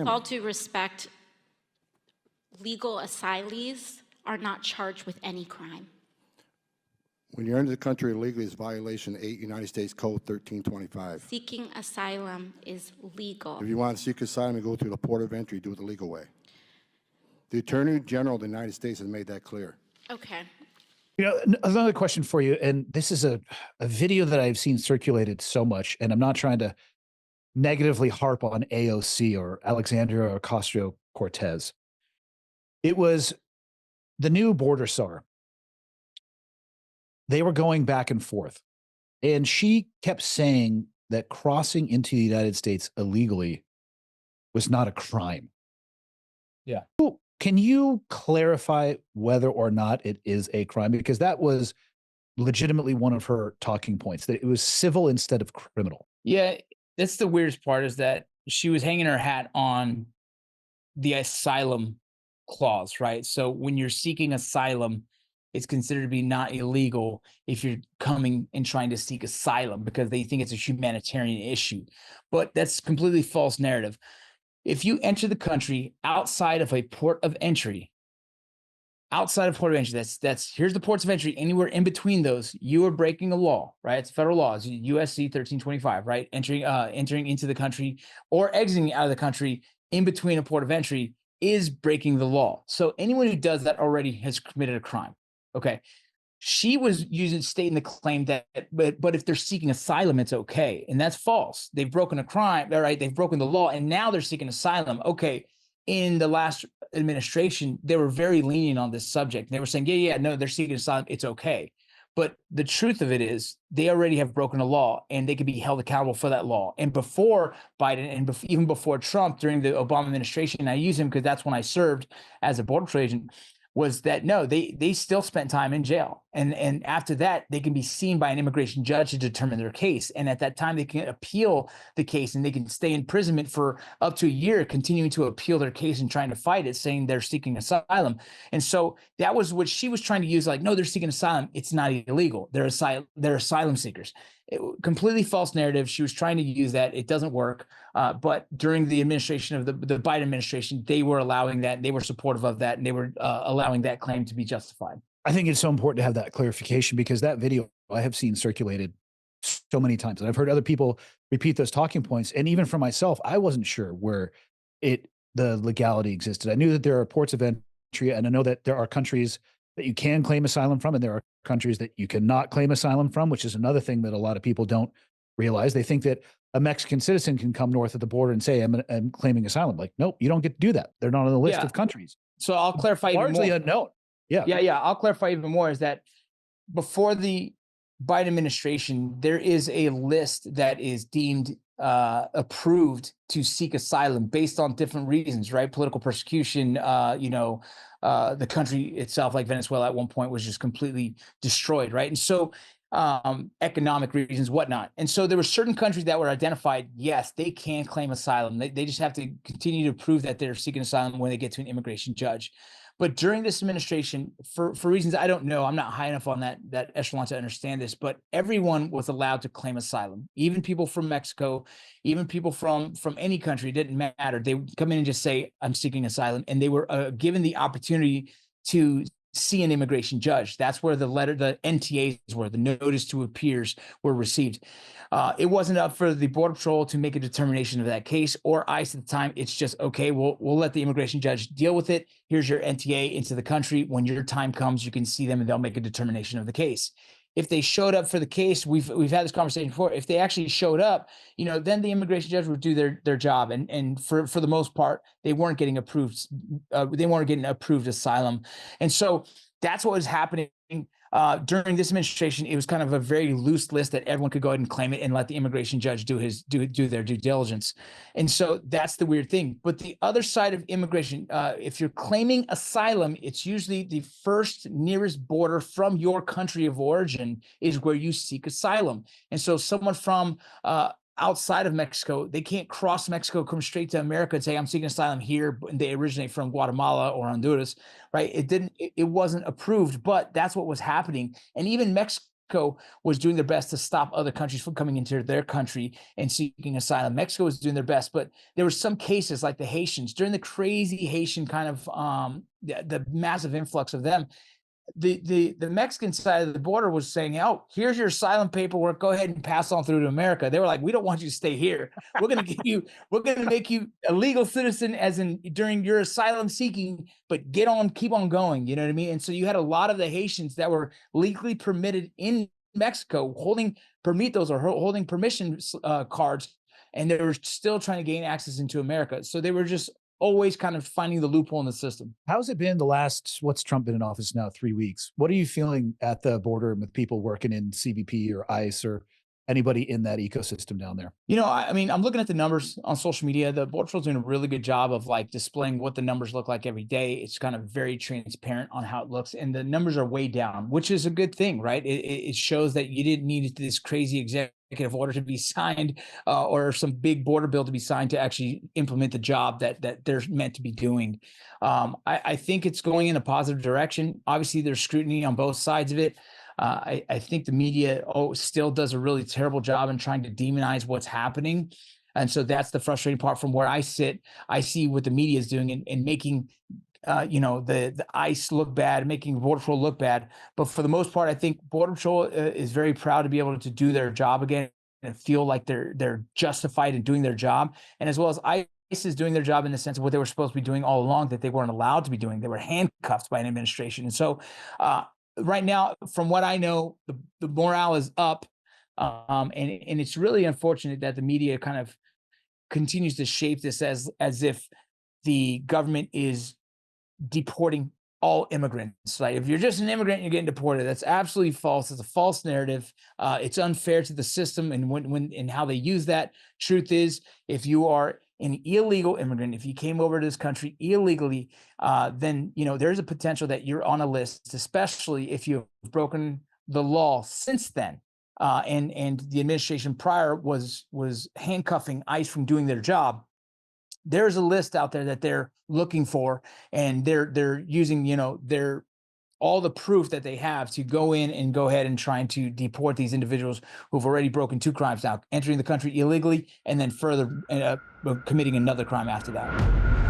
all due respect, legal asylees are not charged with any crime. When you're into the country illegally, it's violation 8 United States Code 1325. Seeking asylum is legal. If you want to seek asylum and go through the port of entry, do it the legal way. The Attorney General of the United States has made that clear. Okay. You know, another question for you, and this is a video that I've seen circulated so much, and I'm not trying to negatively harp on AOC or Alexandria Ocasio-Cortez. It was the new border czar. They were going back and forth, and she kept saying that crossing into the United States illegally was not a crime. Yeah. Can you clarify whether or not it is a crime? Because that was legitimately one of her talking points, that it was civil instead of criminal. Yeah, that's the weirdest part, is that she was hanging her hat on the asylum clause, right? So when you're seeking asylum, it's considered to be not illegal if you're coming and trying to seek asylum, because they think it's a humanitarian issue. But that's completely false narrative. If you enter the country outside of a port of entry, that's here's the ports of entry, anywhere in between those, you are breaking a law, right? It's federal law, it's USC 1325, right? Entering into the country or exiting out of the country in between a port of entry is breaking the law. So anyone who does that already has committed a crime. Okay. She was stating the claim that, but if they're seeking asylum, it's okay. And that's false. They've broken a crime, right? They've broken the law, and now they're seeking asylum. Okay. In the last administration, they were very lenient on this subject. They were saying, yeah, no, they're seeking asylum, it's okay. But the truth of it is, they already have broken a law, and they could be held accountable for that law. And before Biden, and even before Trump, during the Obama administration, and I use him because that's when I served as a border patrol agent, was that no, they still spent time in jail. And after that, they can be seen by an immigration judge to determine their case. And at that time, they can appeal the case, and they can stay in imprisonment for up to a year, continuing to appeal their case and trying to fight it, saying they're seeking asylum. And so that was what she was trying to use, like, no, they're seeking asylum, it's not illegal. They're asylum seekers. Completely false narrative. She was trying to use that. It doesn't work. But during the administration of the Biden administration, they were allowing that. They were supportive of that, and they were allowing that claim to be justified. I think it's so important to have that clarification, because that video I have seen circulated so many times, and I've heard other people repeat those talking points. And even for myself, I wasn't sure where the legality existed. I knew that there are ports of entry, and I know that there are countries that you can claim asylum from, and there are countries that you cannot claim asylum from, which is another thing that a lot of people don't realize. They think that a Mexican citizen can come north of the border and say, I'm claiming asylum. Like, nope, you don't get to do that. They're not on the list of countries. So I'll clarify even more. Largely unknown. Yeah. I'll clarify even more, is that before the Biden administration, there is a list that is deemed approved to seek asylum based on different reasons, right? Political persecution, the country itself, like Venezuela at one point, was just completely destroyed, right? And so economic reasons, whatnot. And so there were certain countries that were identified, yes, they can claim asylum. They just have to continue to prove that they're seeking asylum when they get to an immigration judge. But during this administration, for reasons I don't know, I'm not high enough on that echelon to understand this, but everyone was allowed to claim asylum. Even people from Mexico, even people from any country, it didn't matter. They would come in and just say, I'm seeking asylum. And they were given the opportunity to see an immigration judge. That's where the NTAs were, the notice to appears, were received. It wasn't up for the Border Patrol to make a determination of that case, or ICE at the time. It's just, okay, we'll let the immigration judge deal with it. Here's your NTA into the country. When your time comes, you can see them and they'll make a determination of the case. If they showed up for the case, we've had this conversation before. If they actually showed up, then the immigration judge would do their job. And for the most part, they weren't getting approved. They weren't getting approved asylum. And so that's what was happening. During this administration, it was kind of a very loose list that everyone could go ahead and claim it and let the immigration judge do their due diligence. And so that's the weird thing. But the other side of immigration, if you're claiming asylum, it's usually the first nearest border from your country of origin is where you seek asylum. And so someone from outside of Mexico, they can't cross Mexico, come straight to America and say, I'm seeking asylum here. They originate from Guatemala or Honduras, right? It wasn't approved, but that's what was happening. And even Mexico was doing their best to stop other countries from coming into their country and seeking asylum. Mexico was doing their best, but there were some cases like the Haitians during the crazy Haitian kind of the massive influx of them. The Mexican side of the border was saying, "Oh, here's your asylum paperwork. Go ahead and pass on through to America." They were like, "We don't want you to stay here. We're going to give you. We're going to make you a legal citizen, as in during your asylum seeking. But get on, keep on going." You know what I mean? And so you had a lot of the Haitians that were legally permitted in Mexico, holding permitos or holding permission cards, and they were still trying to gain access into America. So they were just always kind of finding the loophole in the system. How's it been the last, what's Trump been in office now, 3 weeks? What are you feeling at the border with people working in CBP or ICE or anybody in that ecosystem down there? You know, I mean, I'm looking at the numbers on social media. The Border Patrol's doing a really good job of like displaying what the numbers look like every day. It's kind of very transparent on how it looks, and the numbers are way down, which is a good thing, right? It shows that you didn't need this crazy executive order to be signed or some big border bill to be signed to actually implement the job that they're meant to be doing. I think it's going in a positive direction. Obviously, there's scrutiny on both sides of it. I think the media still does a really terrible job in trying to demonize what's happening. And so that's the frustrating part from where I sit. I see what the media is doing and making, the ICE look bad, making Border Patrol look bad. But for the most part, I think Border Patrol is very proud to be able to do their job again and feel like they're justified in doing their job. And as well as ICE is doing their job in the sense of what they were supposed to be doing all along that they weren't allowed to be doing. They were handcuffed by an administration. And so, right now, from what I know, the morale is up, and it's really unfortunate that the media kind of continues to shape this as if the government is deporting all immigrants. Like if you're just an immigrant, you're getting deported. That's absolutely false. It's a false narrative. It's unfair to the system and when and how they use that. Truth is, if you are an illegal immigrant, if you came over to this country illegally, then there's a potential that you're on a list, especially if you've broken the law since then. And the administration prior was handcuffing ICE from doing their job. There's a list out there that they're looking for, and they're using their all the proof that they have to go in and go ahead and trying to deport these individuals who've already broken 2 crimes now, entering the country illegally and then further committing another crime after that.